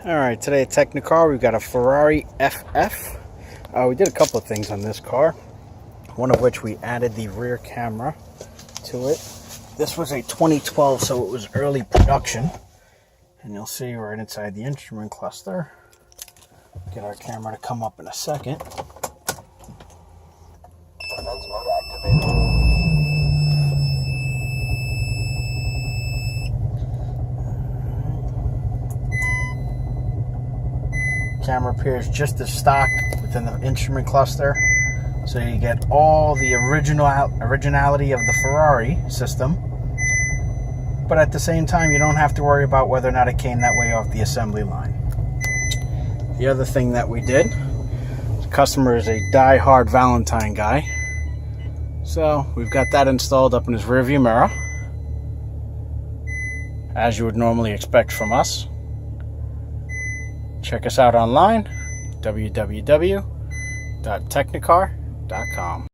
Alright, today at Technicar we've got a Ferrari FF. We did a couple of things on this car, one of which we added the rear camera to it. This was a 2012, so it was early production. And you'll see right inside the instrument cluster. Get our camera to come up in a second. Camera appears just as stock within the instrument cluster, so you get all the originality of the Ferrari system, but at the same time you don't have to worry about whether or not it came that way off the assembly line. The other thing that we did, the customer is a die-hard Valentine guy, so we've got that installed up in his rearview mirror, as you would normally expect from us. Check us out online, www.technicar.com.